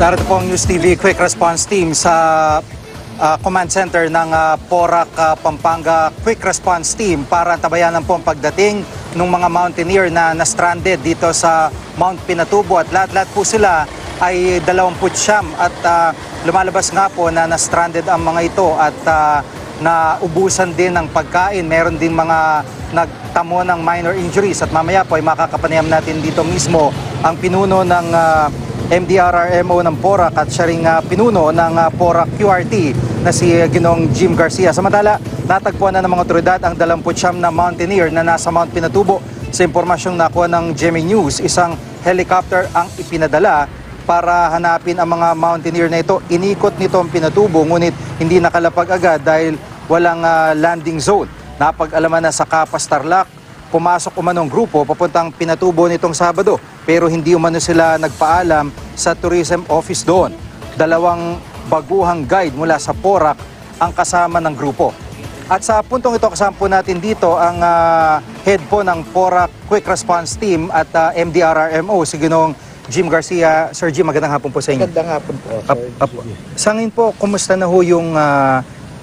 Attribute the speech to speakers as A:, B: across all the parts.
A: Narito po ang News TV Quick Response Team sa command center ng Porac, Pampanga Quick Response Team para tabayanan po ang pagdating ng mga mountaineer na na-stranded dito sa Mount Pinatubo at lahat-lahat po sila ay 29 at lumalabas nga po na na-stranded ang mga ito at naubusan din ng pagkain. Meron din mga nagtamo ng minor injuries at mamaya po ay makakapanayam natin dito mismo ang pinuno ng MDRRMO ng Porac at siya ring pinuno ng Porac QRT na si Ginong Jim Garcia. Samantala, natagpuan na ng mga otoridad ang 29 na mountaineer na nasa Mount Pinatubo. Sa impormasyong nakuha ng GMA News, isang helicopter ang ipinadala para hanapin ang mga mountaineer na ito. Inikot nito ang Pinatubo ngunit hindi nakalapag agad dahil walang landing zone. Napag-alaman na sa Capas, Tarlac, pumasok umanong grupo papuntang Pinatubo nitong Sabado pero hindi umano sila nagpaalam sa tourism office doon. 2 baguhang guide mula sa Porac ang kasama ng grupo. At sa puntong ito kasama po natin dito ang head po ng Porac Quick Response Team at MDRRMO, si Ginong Jim Garcia. Sir Jim, magandang hapon po sa inyo.
B: Magandang hapon po, Sir.
A: Sa ngayon po, kumusta na ho yung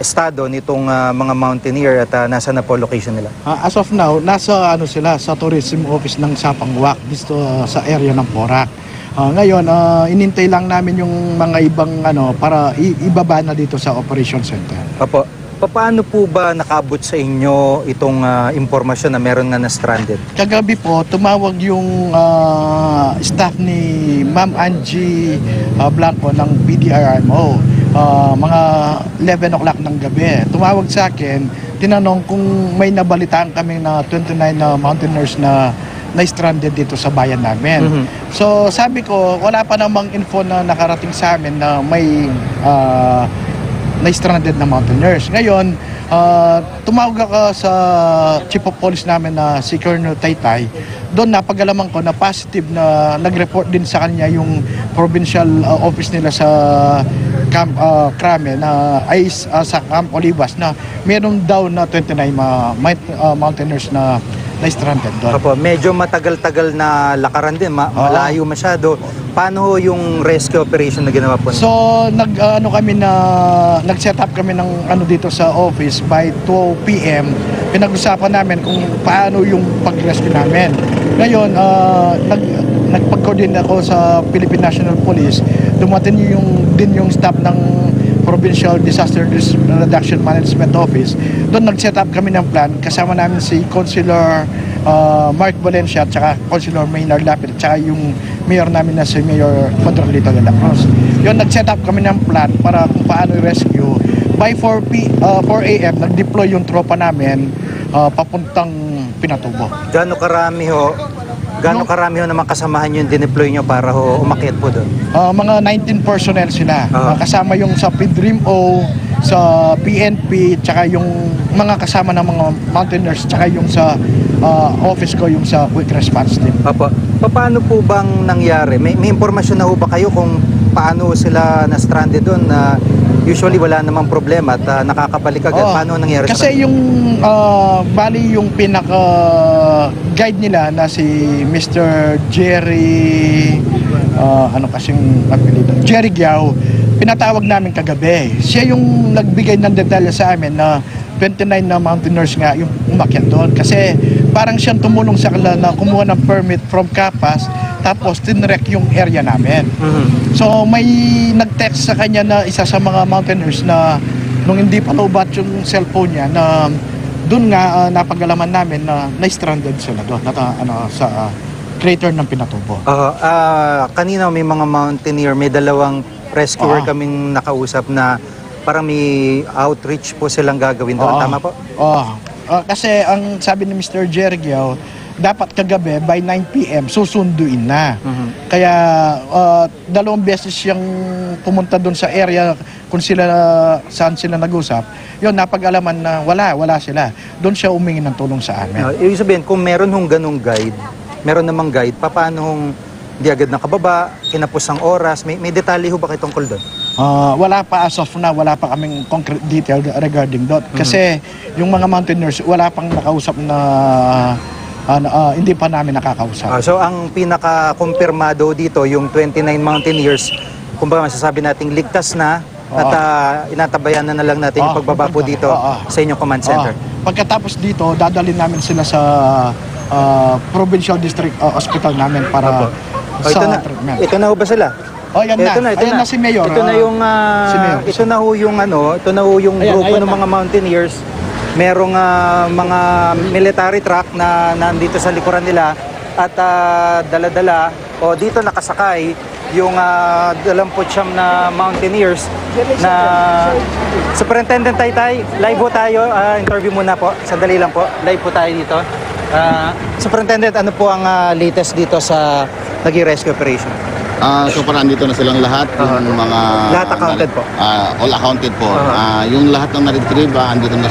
A: estado nitong mga mountaineer at nasa na po location nila?
B: As of now, nasa sila sa tourism office ng Sapangwak dito sa area ng Porac. Ngayon, inintay lang namin yung mga ibang para ibaba na dito sa operation center.
A: Opo. Paano po ba nakaabot sa inyo itong impormasyon na meron nga na stranded?
B: Kagabi po, tumawag yung staff ni Ma'am Angie Blanco ng PDRMO. Mga 11 o'clock ng gabi. Tumawag sa akin, tinanong kung may nabalitaan kami na 29 na mountaineers na stranded dito sa bayan namin. So sabi ko, wala pa namang info na nakarating sa amin na may na-stranded na mountaineers. Ngayon, tumawag ako sa Chief of Police namin na si Colonel Taytay. Doon napag-alaman ko na positive na nag-report din sa kanya yung provincial office nila sa Camp Crame na ay sa Camp Olivas na meron daw na 29 mountaineers na stranded doon.
A: Opo, medyo matagal-tagal na lakaran din, malayo masyado. Paano yung rescue operation na ginawa po?
B: So, nag-set up kami ng dito sa office by 2 p.m. Pinag-usapan namin kung paano yung pag-rescue namin. Ngayon, nagpag-coordinate ako sa Philippine National Police. Dumating din yung staff ng Provincial Disaster Reduction Management Office. Doon nag-set up kami ng plan. Kasama namin si Councilor Mark Valencia at saka Councilor Maynard Lapid at saka yung mayor namin na si Mayor Controlito de la Cruz. Yun, nag-set up kami ng plan para kung paano i-rescue. By 4 a.m. nag-deploy yung tropa namin papuntang Pinatubo.
A: Gaano karami ho naman kasamahan yung dineploy nyo para ho umakyat po doon?
B: Mga 19 personnel sila. Kasama yung sa PDRMO, sa PNP, tsaka yung mga kasama ng mga mountaineers, tsaka yung sa office ko, yung sa Quick Response Team.
A: Opo. Paano po bang nangyari? May impormasyon na ho ba kayo kung paano sila na-stranded doon? Usually wala namang problema at nakakabalik agad. Paano nangyari?
B: Kasi yung bali yung pinaka-guide nila na si Mr. Jerry Jerry Giao, pinatawag namin kagabi. Siya yung nagbigay ng detalye sa amin na 29 na mountaineers nga yung umakyat doon. Kasi parang siyang tumulong sa kanila na kumuha ng permit from Capas tapos tinrek yung area namin. So may nag-text sa kanya na isa sa mga mountaineers na nung hindi pa naubat yung cellphone niya na doon nga napag-alaman namin na na-stranded sila doon sa crater ng Pinatubo.
A: Kanina may mga mountaineer, may 2 rescuer kaming nakausap na parang may outreach po silang gagawin doon. Tama po?
B: Kasi ang sabi ni Mr. Jerry Giao, dapat kagabi by 9 p.m. susunduin na. Kaya 2 beses siyang pumunta doon sa area kung saan sila nag-usap. Yun, napag-alaman na wala sila. Doon siya humingi ng tulong sa amin.
A: Ibig sabihin, kung meron hong ganong guide, meron namang guide, paano hong di agad nakababa, kinapos ang oras, may detalye ho ba kayo tungkol doon?
B: Wala pa as of na, wala pa kaming concrete detail regarding doon. Kasi yung mga mountaineers, wala pang nakausap na hindi pa namin nakakausap.
A: So ang pinaka-kumpirmado dito, yung 29 mountaineers, kumbaga masasabi nating ligtas na at inatabayan na lang natin yung pagbaba po dito sa inyong command center.
B: Pagkatapos dito, dadalhin namin sila sa Provincial District Hospital namin para treatment.
A: Ito na ho ba sila?
B: Yan na. Ayan na si Mayor.
A: Ito na yung
B: si Mayor.
A: ito na ho yung ito na ho yung grupo ng mga mountaineers. Merong mga military truck na nandito sa likuran nila at dala-dala o dito nakasakay yung 29 na mountaineers na Superintendent Taytay, live po tayo. Interview muna po. Sandali lang po. Live po tayo dito. Superintendent, ano po ang latest dito sa naging rescue operation?
C: So parang andito na silang lahat, yung mga...
A: Lahat accounted po?
C: All accounted po. Yung lahat ng na-retrieve, andito na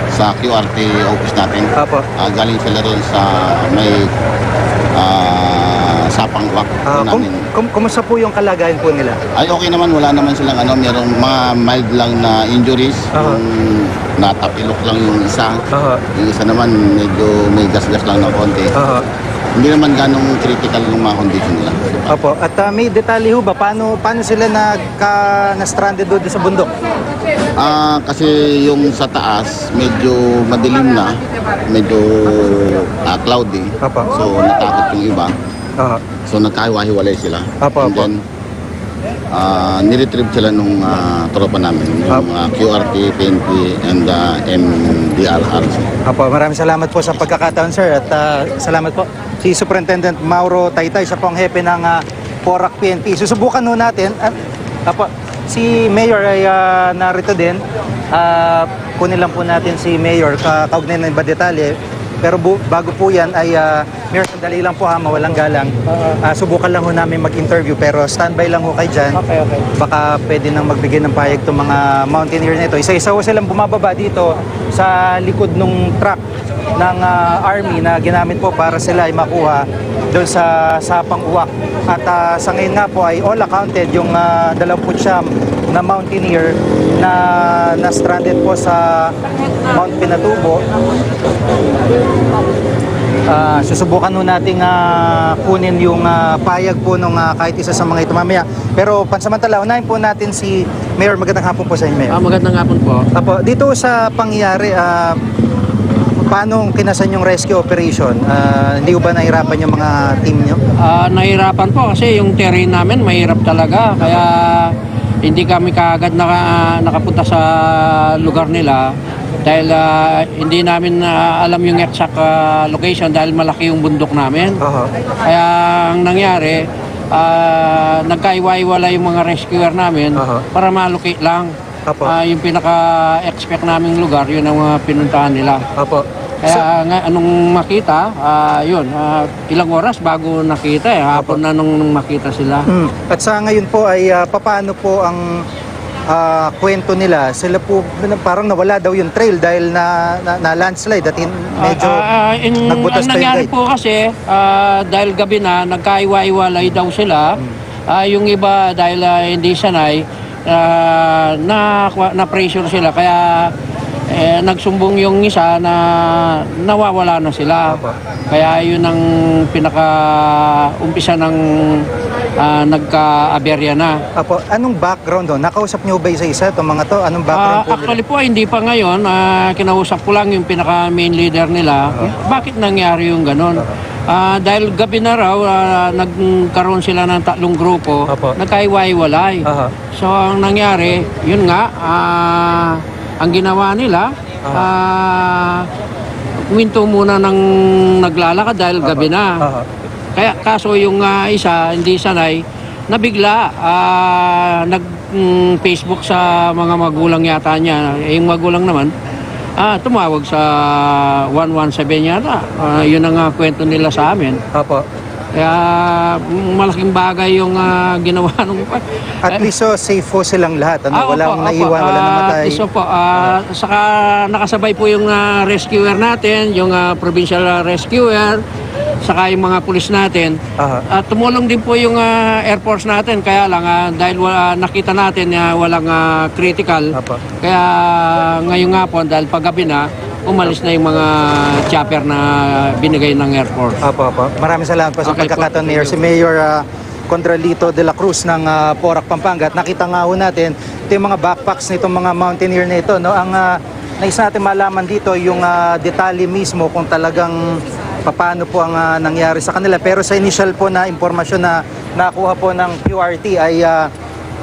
C: sa QRT office natin. Galing sila rin sa may sapang wak namin.
A: Kumusta po yung kalagayan po nila?
C: Ay okay naman, wala naman silang merong mga mild lang na injuries. Yung natapilok lang yung isa. Yung isa naman medyo may gas-gas lang ng konti. Hindi naman ganong critical yung mga condition nila.
A: Opo. At may detalye ho ba? Paano sila na-stranded doon sa bundok?
C: Kasi yung sa taas, medyo madilim na. Medyo cloudy. So natakot yung iba. So nagkahiwa-hiwalay sila. And then, niretrieve sila nung tropa namin, yung QRT, PNP, and MDRRC.
A: Maraming salamat po sa pagkakataon, sir. At salamat po. Si Superintendent Mauro Taytay, siya po ang hepe ng PORAC PNP. Susubukan ho natin. Si Mayor ay narito din. Kunin lang po natin si Mayor. Kaugnay na iba detalye. Pero bago po yan ay Mayor, sandali lang po mawalang galang. Subukan lang ho namin mag-interview pero standby lang ho kayo dyan.
B: Okay.
A: Baka pwede nang magbigay ng pahayag itong mga mountaineer na ito. Isa-isa ho silang bumababa dito sa likod ng truck ng army na ginamit po para sila ay makuha doon sa Sapang Uwak. At sa ngayon nga po ay all accounted yung 29 na mountaineer na stranded po sa Mount Pinatubo. Susubukan nun nating kunin yung payag po nung kahit isa sa mga ito mamaya. Pero pansamantala, unahin po natin si Mayor. Magandang hapon po sa inyo, Mayor.
D: Magandang hapon po.
A: Dito sa pangyayari, paano kinasan yung rescue operation? Hindi ba nahirapan yung mga team nyo?
D: Nahirapan po kasi yung terrain namin mahirap talaga. Kaya hindi kami kaagad nakapunta sa lugar nila. Dahil hindi namin alam yung exact location dahil malaki yung bundok namin. Kaya ang nangyari, nagkaiwa-iwala yung mga rescuer namin para malocate lang. Yung pinaka-expect naming lugar, yun ang mga pinuntahan nila. Kaya anong makita, ilang oras bago nakita hapon na nung makita sila.
A: At sa ngayon po ay paano po ang kwento nila? Sila po parang nawala daw yung trail dahil na landslide at medyo nagbutas pa yung
D: nangyari po kasi dahil gabi na nagkaiwa-iwalay daw sila. Yung iba dahil hindi sanay na-pressure sila kaya nagsumbong yung isa na nawawala na sila. Kaya yun ang pinaka-umpisa ng nagka-aberya na.
A: Anong background doon? Nakausap niyo ba isa-isa itong mga to? Anong background po?
D: Actually po, hindi pa ngayon. Kinausap ko lang yung pinaka-main leader nila. Bakit nangyari yung ganon? Dahil gabi na raw, nagkaroon sila ng 3 grupo, nagkaiwa-iwalay. So, ang nangyari, yun nga, ang ginawa nila, huminto muna ng naglalakad dahil gabi na. Kaya kaso yung isa, hindi sanay, nabigla, nag-Facebook sa mga magulang yata niya. Yung magulang naman, tumawag sa 117 yata. Yun ang kwento nila sa amin. Kaya malaking bagay yung ginawa nung...
A: At least safe po silang lahat. Walang naiwan, walang namatay.
D: Saka nakasabay po yung rescuer natin, yung provincial rescuer, saka yung mga pulis natin. Tumulong din po yung Air Force natin, kaya lang dahil nakita natin walang critical. Kaya ngayon nga po, dahil paggabi na, umalis na yung mga chopper na binigay ng Air Force.
A: Maraming salamat po sa pagkakataon, Mayor. Si Mayor Contralito de la Cruz ng Porac, Pampanga. At nakita nga ho natin ito yung mga backpacks nitong mga mountaineer na ito. No? Ang nais natin malaman dito yung detalye mismo kung talagang paano po ang nangyari sa kanila. Pero sa initial po na impormasyon na nakuha po ng QRT ay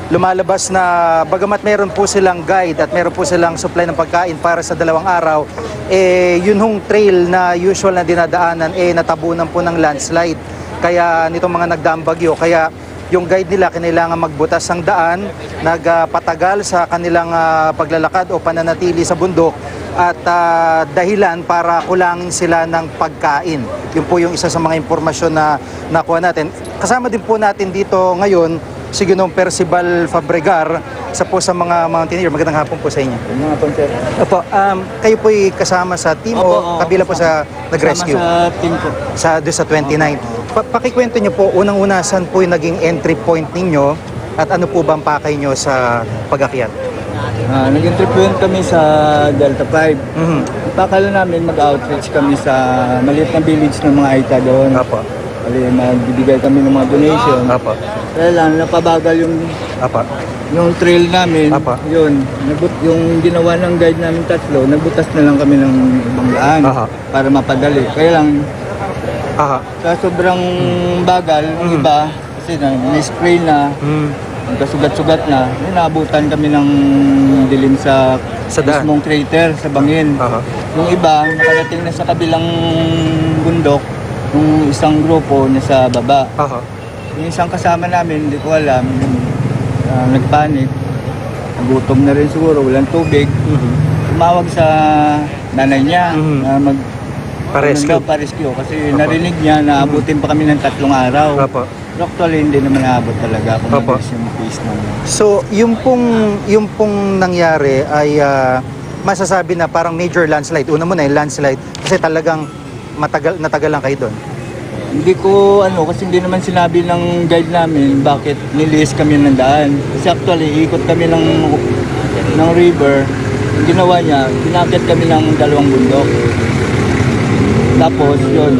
A: lumalabas na bagamat meron po silang guide at meron po silang supply ng pagkain para sa 2 araw, yun hong trail na usual na dinadaanan natabunan po ng landslide. Kaya nitong mga nagdaang bagyo, kaya yung guide nila kinailangan magbutas ng daan, nagpatagal sa kanilang paglalakad o pananatili sa bundok at dahilan para kulangin sila ng pagkain. Yun po yung isa sa mga impormasyon na nakuha natin. Kasama din po natin dito ngayon si Ginong Percival Fabregar, isa po sa mga mountaineer. Magandang hapon po sa inyo.
E: Mga sir.
A: Opo, kayo po kasama sa team o kabila po sa nag-rescue?
E: Kasama sa team ko.
A: Doon sa 29. Pakikwento nyo po, unang-una, saan po yung naging entry point ninyo at ano po ba ang pakay nyo sa pag-akyat?
E: Nag-entry point kami sa Delta 5.
A: Mhm.
E: Pakala namin mag-outreach kami sa maliit na village ng mga Aita doon.
A: Apo.
E: Bali, magbibigay kami ng mga donation.
A: Apo.
E: Kaya lang, napabagal
A: Apo.
E: yung trail namin.
A: Apa.
E: Yun, yung ginawa ng guide namin tatlo, nagbutas na lang kami ng ibang daan
A: Aha.
E: para mapadali. Kaya lang,
A: Aha.
E: sa sobrang bagal, yung iba, kasi na-spray na, nagkasugat-sugat na, naabutan kami ng dilim sa
A: daan.
E: mismong crater, sa bangin.
A: Aha.
E: Yung iba, nakarating na sa kabilang bundok, yung isang grupo nasa baba.
A: Aha.
E: Yung isang kasama namin, hindi ko alam, nagpanik, nagutom na rin siguro, walang tubig. Tumawag sa nanay niya na
A: Pa-rescue.
E: pa-rescue kasi narinig niya na abutin pa kami ng 3 araw.
A: Apo.
E: Pero actually, hindi naman naabot talaga kung
A: Apo.
E: mabilis yung pace namin.
A: So, yung pong nangyari ay masasabi na parang major landslide. Una muna yung landslide kasi talagang natagal lang kayo doon.
E: Hindi ko kasi hindi naman sinabi ng guide namin bakit niliis kami ng daan. Kasi actually, ikot kami ng river. Yung ginawa niya, pinakit kami ng 2 bundok. Tapos yun,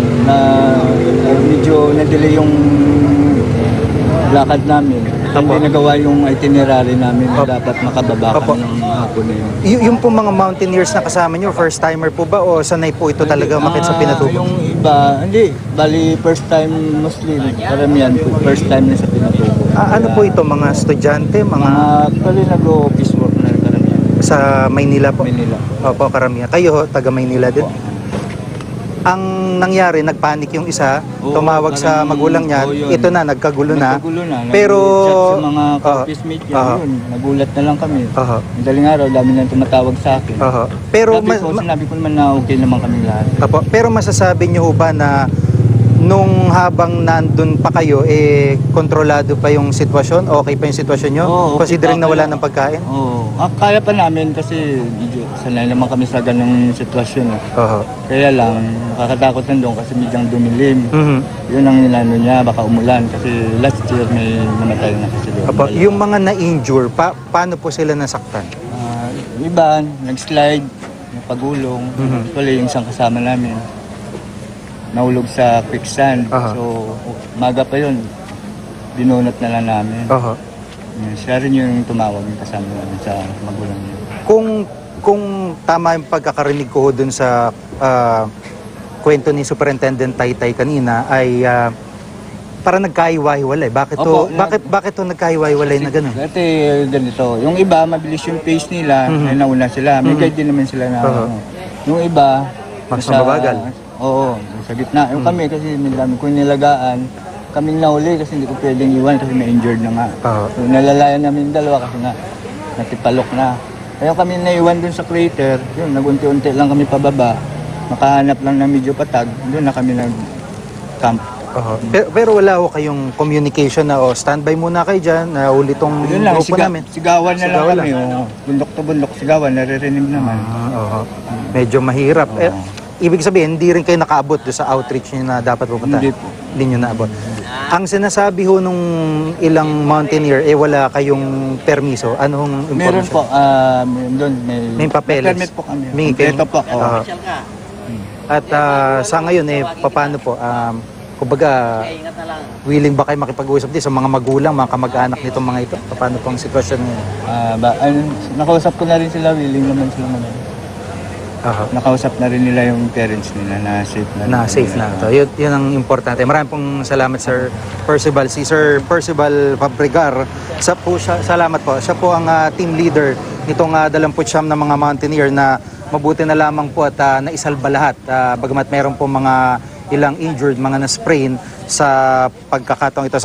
E: medyo na-delay yung lakad namin. Hindi nagawa yung itinerary namin na dapat makababa kami ng hapon na yun.
A: Yung pong mga mountaineers na kasama nyo, first timer po ba o sanay po ito talaga umakyat sa Pinatubo?
E: Yung iba, hindi. Bali, first time Muslim. Karamihan po, first time na sa Pinatubo.
A: Ano po ito, mga estudyante, mga
E: Actually, nag-office work na karamihan.
A: sa Maynila po?
E: Manila.
A: Opo, karamihan. Kayo, taga Maynila din? Ang nangyari, nagpanik yung isa,
E: Oo,
A: tumawag sa
E: parang-
A: magulang niya,
E: yun.
A: ito na, nagkagulo na.
E: Nagkagulo na.
A: Pero,
E: Nag-chat sa mga office mate niya, yun, nagulat na lang kami.
A: Aha.
E: Madaling araw, dami na tumatawag sa akin.
A: Aha. Pero,
E: Sinabi ko naman na okay naman kami lahat.
A: Apo, pero masasabi niyo ho ba na nung habang nandun pa kayo, kontrolado pa yung sitwasyon? Okay pa yung sitwasyon nyo?
E: Oo, okay
A: Considering
E: pa,
A: na wala
E: kaya-
A: ng pagkain?
E: Oo. Kaya pa namin kasi medyo sanay naman kami sa ganung sitwasyon.
A: Oho.
E: Kaya lang, nakakatakot nandun kasi medyang dumilim.
A: Mhm.
E: Yun ang inano niya, baka umulan kasi last year may namatay na kasi doon.
A: Apo, yung mga na-injure, paano po sila nasaktan?
E: Yung iba, nag-slide, napagulong. Actually, yung isang kasama namin, nahulog sa quicksand.
A: Aha.
E: So, maga pa yun, binunot na lang namin.
A: Oho.
E: Siya rin yung tumawag yung kasama namin sa magulang niya.
A: Kung tama yung pagkakarinig ko dun sa kwento ni Superintendent Taytay kanina ay parang nagkahiwa-hiwalay.
E: Opo,
A: Bakit to nagkahiwa-hiwalay na gano'n?
E: Dati ganito, yung iba mabilis yung pace nila, ay nauna sila. May guide din naman sila na yung iba,
A: Mas
E: nasa-
A: mababagal.
E: Oo, sa gitna. Yung kami kasi may dami kong nilagaan. Kaming nahuli kasi hindi ko pwedeng iwan kasi may injured na nga.
A: Oo.
E: So, nalalayan namin dalawa kasi nga natipalok na. Kaya kami naiwan dun sa crater, yun, nagunti-unti lang kami pababa. Makahanap lang ng medyo patag, doon na kami nag-camp.
A: Oho. Pero wala ho kayong communication na standby muna kayo dyan, uli tong
E: Yun lang,
A: grupo namin.
E: sigawan na lang
A: Sigawan
E: kami. Oh. Bundok to bundok, sigawan, naririnig naman.
A: Oho. Medyo mahirap. Ibig sabihin, hindi rin kayo nakaabot doon sa outreach nyo na dapat pupunta?
E: Hindi po.
A: Hindi nyo naabot. Ang sinasabi ho nung ilang mountaineer, wala kayong permiso. Anong
E: Meron
A: information?
E: po, doon may
A: papeles.
E: permit po kami.
A: May
E: Kompleto po.
A: At sa ngayon, paano po? Kumbaga, willing ba kayo makipag-usap din sa mga magulang, mga kamag-anak nitong mga ito? Paano pong sitwasyon ngayon?
E: Nakausap ko na rin sila, willing naman sila naman. Nakausap na rin nila yung parents nila na safe na.
A: Na safe na ito. Yun ang importante. Maraming pong salamat, Sir Percival. Si Sir Percival Fabregar, salamat po. Siya po ang team leader nitong 29 na mga mountaineer na mabuti na lamang po at naisalba lahat. Bagamat meron po mga ilang injured, mga na-sprain sa pagkakataong ito.